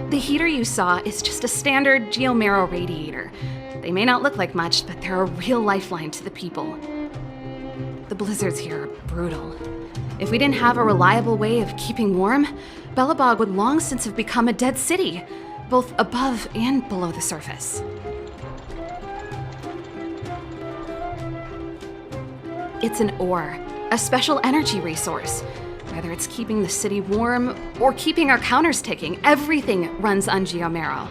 The heater you saw is just a standard Geomero radiator. They may not look like much, but they're a real lifeline to the people. The blizzards here are brutal. If we didn't have a reliable way of keeping warm, Belobog would long since have become a dead city, both above and below the surface. It's an ore, a special energy resource. Whether it's keeping the city warm or keeping our counters ticking, everything runs on Geomero.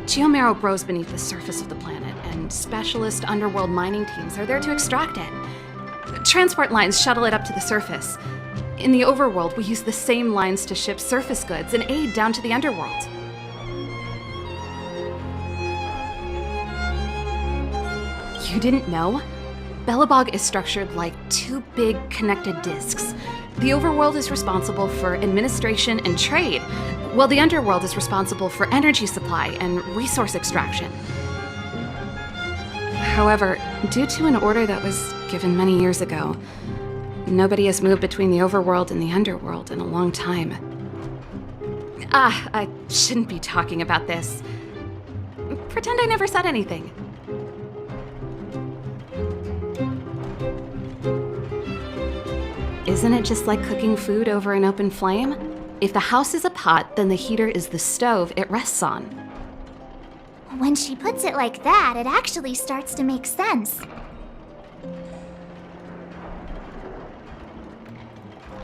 Geomero grows beneath the surface of the planet, and specialist underworld mining teams are there to extract it. Transport lines shuttle it up to the surface. In the overworld, we use the same lines to ship surface goods and aid down to the underworld. You didn't know? Belobog is structured like two big connected disks. The overworld is responsible for administration and trade, while the underworld is responsible for energy supply and resource extraction. However, due to an order that was given many years ago, nobody has moved between the overworld and the underworld in a long time. I shouldn't be talking about this. Pretend I never said anything. Isn't it just like cooking food over an open flame? If the house is a pot, then the heater is the stove it rests on. When she puts it like that, it actually starts to make sense.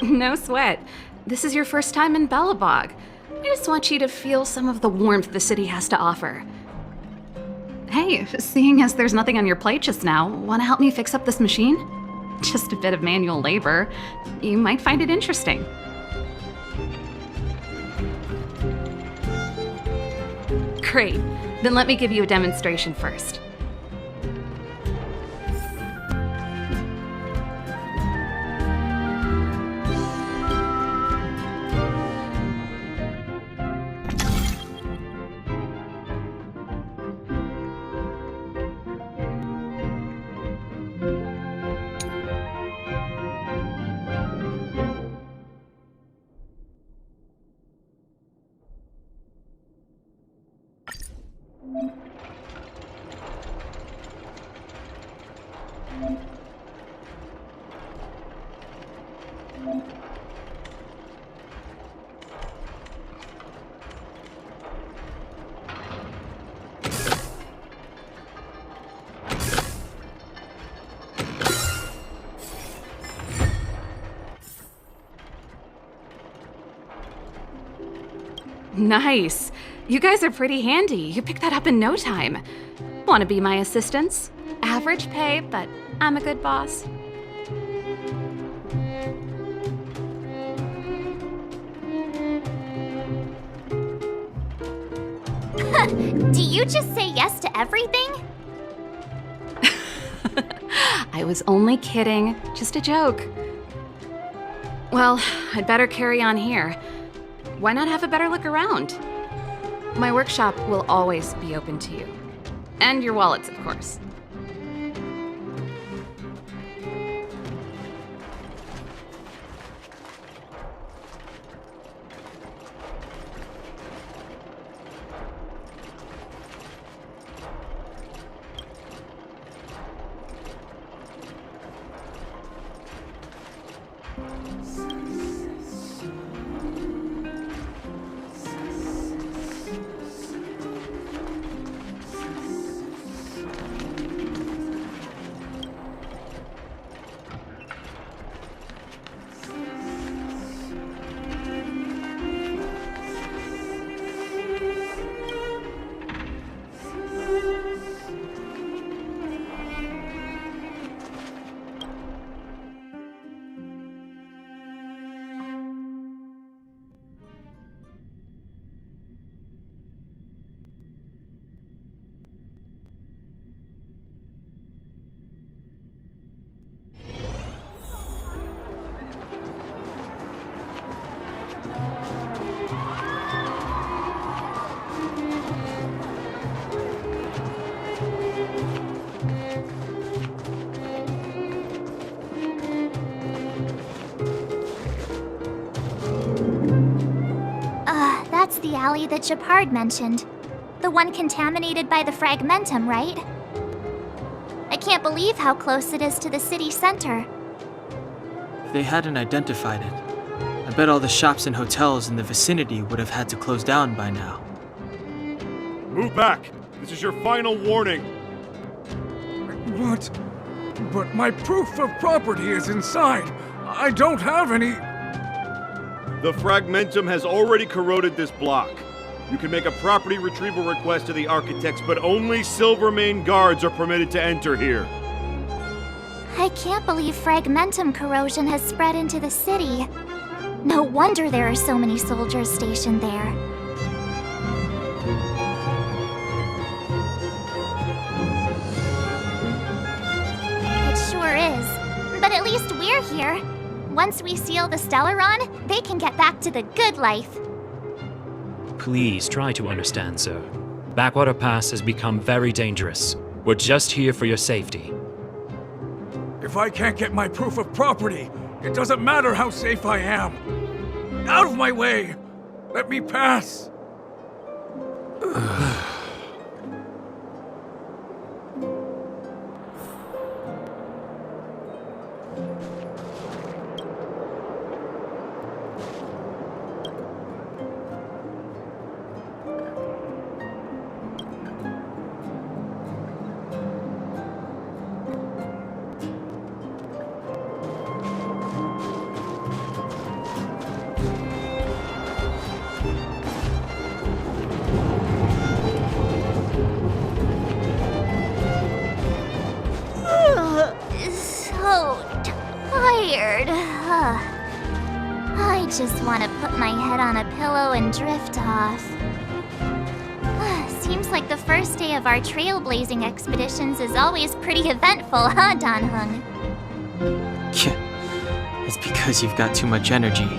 No sweat. This is your first time in Belobog. I just want you to feel some of the warmth the city has to offer. Hey, seeing as there's nothing on your plate just now, want to help me fix up this machine? Just a bit of manual labor. You might find it interesting. Great. Then let me give you a demonstration first. Nice. You guys are pretty handy. You picked that up in no time. Want to be my assistants? Average pay, but I'm a good boss. Do you just say yes to everything? I was only kidding. Just a joke. Well, I'd better carry on here. Why not have a better look around? My workshop will always be open to you. And your wallets, of course. the alley that Japard mentioned. The one contaminated by the fragmentum, right? I can't believe how close it is to the city center. If they hadn't identified it, I bet all the shops and hotels in the vicinity would have had to close down by now. Move back! This is your final warning! What? But my proof of property is inside. I don't have any... The fragmentum has already corroded this block. You can make a property retrieval request to the architects, but only Silvermane guards are permitted to enter here. I can't believe fragmentum corrosion has spread into the city. No wonder there are so many soldiers stationed there. It sure is. But at least we're here. Once we seal the Stellaron, they can get back to the good life. Please try to understand, sir. Backwater Pass has become very dangerous. We're just here for your safety. If I can't get my proof of property, it doesn't matter how safe I am. Out of my way! Let me pass! So tired. I just want to put my head on a pillow and drift off. Seems like the first day of our trailblazing expeditions is always pretty eventful, huh, Dan Hung? It's because you've got too much energy.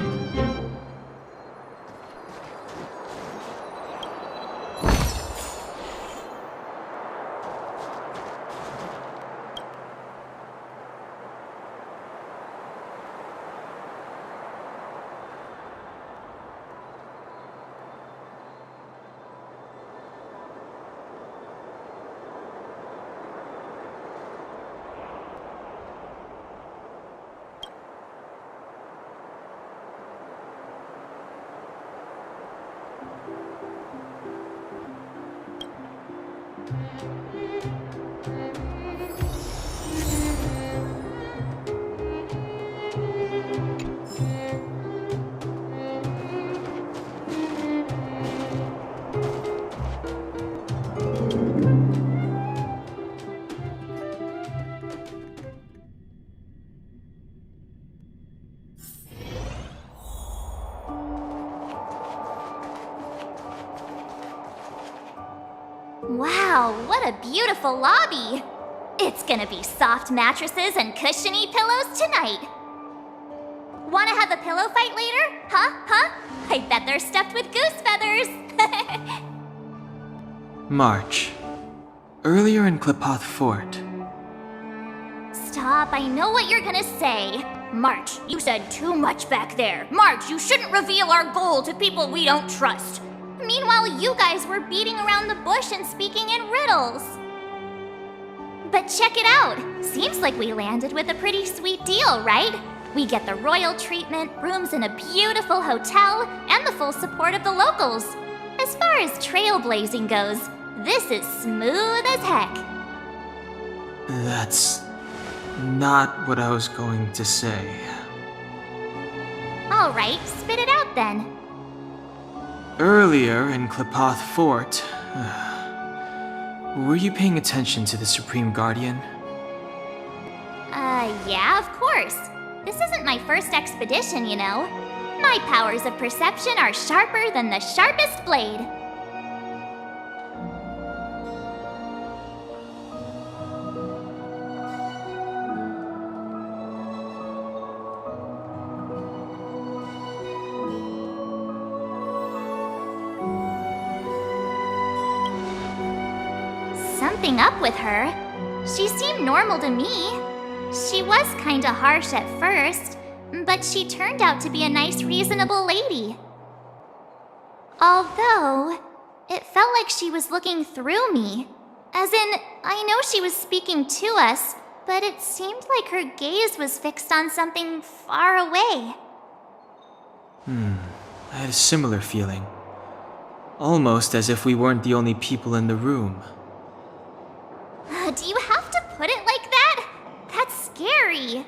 Wow, what a beautiful lobby! It's gonna be soft mattresses and cushiony pillows tonight. Wanna have a pillow fight later? Huh? I bet they're stuffed with goose feathers! March. Earlier in Klipoth Fort. Stop, I know what you're gonna say. March, you said too much back there. March, you shouldn't reveal our goal to people we don't trust. Meanwhile, you guys were beating around the bush and speaking in riddles. But check it out. Seems like we landed with a pretty sweet deal, right? We get the royal treatment, rooms in a beautiful hotel, and the full support of the locals. As far as trailblazing goes, this is smooth as heck. That's not what I was going to say. All right, spit it out then. Earlier in Klipoth Fort, were you paying attention to the Supreme Guardian? Yeah, of course. This isn't my first expedition, you know. My powers of perception are sharper than the sharpest blade. Something up with her. She seemed normal to me. She was kinda harsh at first, but she turned out to be a nice, reasonable lady. Although, it felt like she was looking through me. As in, I know she was speaking to us, but it seemed like her gaze was fixed on something far away. I had a similar feeling. Almost as if we weren't the only people in the room. Do you have to put it like that? That's scary.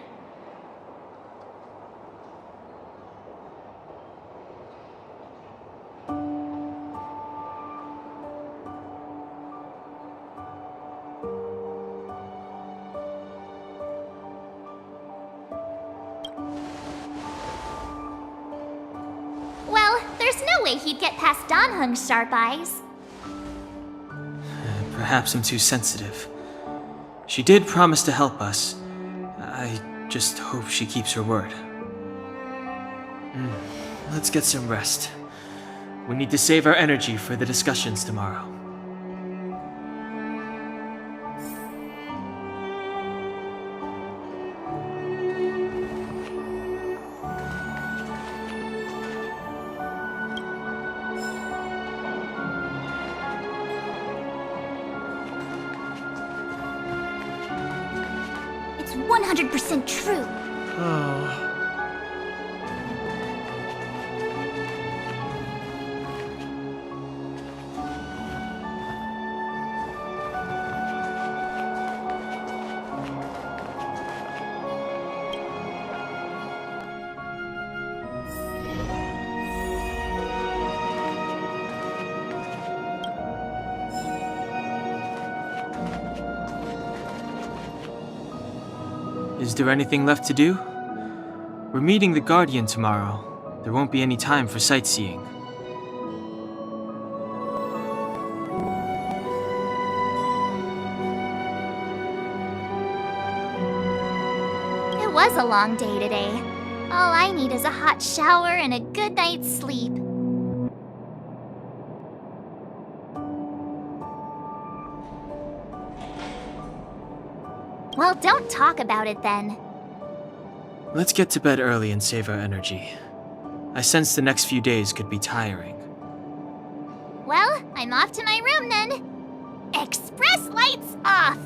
Well, there's no way he'd get past Dan Heng's sharp eyes. Perhaps I'm too sensitive. She did promise to help us. I just hope she keeps her word. Let's get some rest. We need to save our energy for the discussions tomorrow. It's 100% true. Is there anything left to do? We're meeting the Guardian tomorrow. There won't be any time for sightseeing. It was a long day today. All I need is a hot shower and a good night's sleep. Well, don't talk about it then. Let's get to bed early and save our energy. I sense the next few days could be tiring. Well, I'm off to my room then. Express lights off!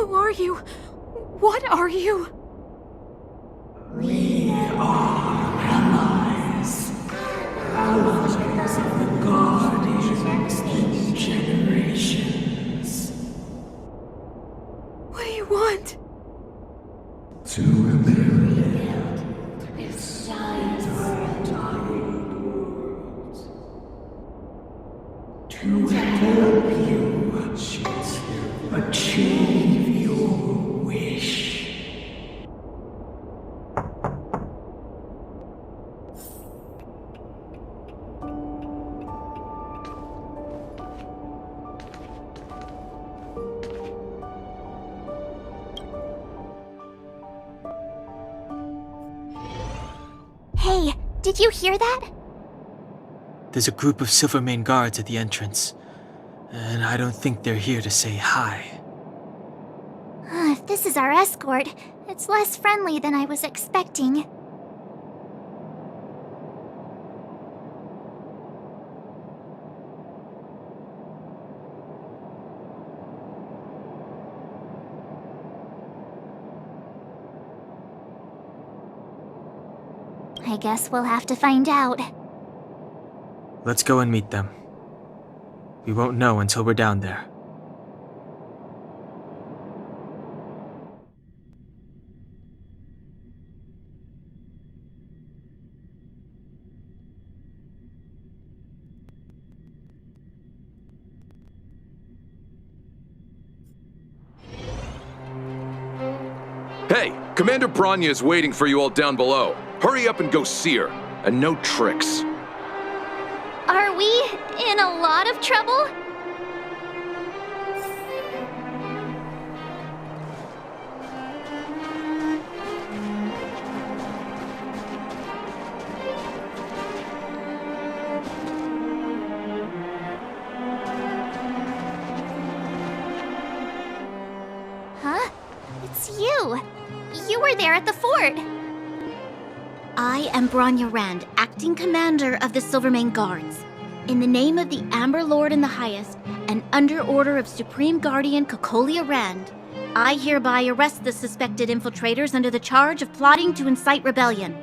Who are you? What are you? We are allies. Allies of the Guardians in generations. What do you want? To rebuild its science to help you achieve your wish. Hey, did you hear that? There's a group of Silvermane guards at the entrance, and I don't think they're here to say hi. If this is our escort, it's less friendly than I was expecting. I guess we'll have to find out. Let's go and meet them. We won't know until we're down there. Hey, Commander Bronya is waiting for you all down below. Hurry up and go see her. And no tricks. Are we in a lot of trouble? Huh? It's you. You were there at the fort. I am Bronya Rand, acting commander of the Silvermane Guards. In the name of the Amber Lord in the Highest, and under order of Supreme Guardian Cocolia Rand, I hereby arrest the suspected infiltrators under the charge of plotting to incite rebellion.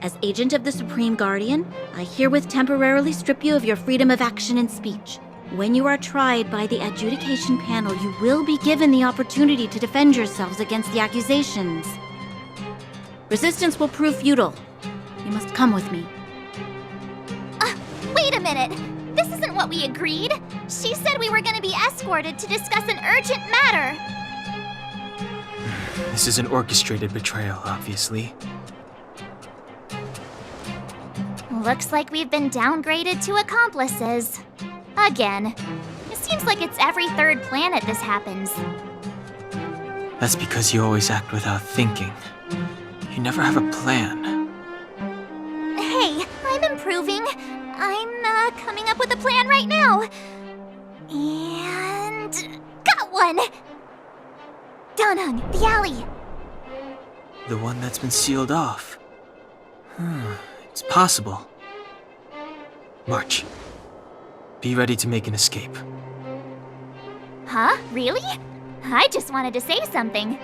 As agent of the Supreme Guardian, I herewith temporarily strip you of your freedom of action and speech. When you are tried by the adjudication panel, you will be given the opportunity to defend yourselves against the accusations. Resistance will prove futile. You must come with me. Wait a minute! This isn't what we agreed! She said we were gonna be escorted to discuss an urgent matter! This is an orchestrated betrayal, obviously. Looks like we've been downgraded to accomplices. Again. It seems like it's every third planet this happens. That's because you always act without thinking. You never have a plan. Hey, I'm improving. I'm coming up with a plan right now. And got one! Danheng, the alley. The one that's been sealed off. It's possible. March. Be ready to make an escape. Huh? Really? I just wanted to say something.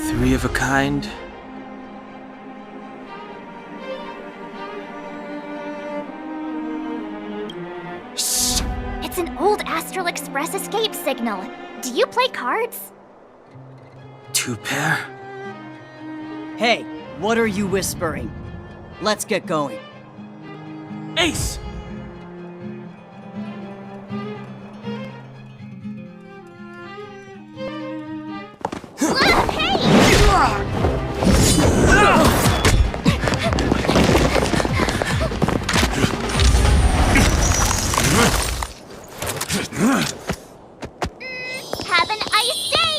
Three of a kind. Shh! It's an old Astral Express escape signal. Do you play cards? 2 pair? Hey, what are you whispering? Let's get going. Ace! Have an ice day!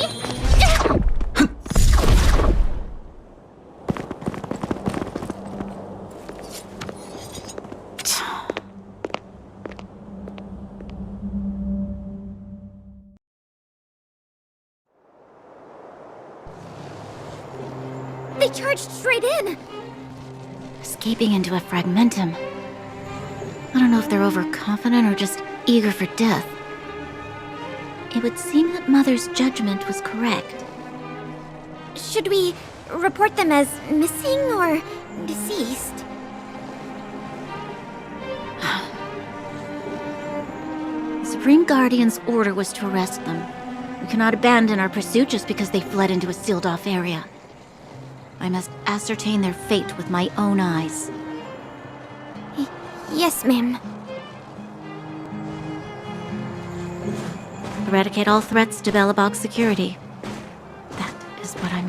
They charged straight in! Escaping into a fragmentum. I don't know if they're overconfident or just eager for death. It would seem that Mother's judgment was correct. Should we report them as missing or deceased? The Supreme Guardian's order was to arrest them. We cannot abandon our pursuit just because they fled into a sealed-off area. I must ascertain their fate with my own eyes. Yes, ma'am. Eradicate all threats to Belobog security. That is what I'm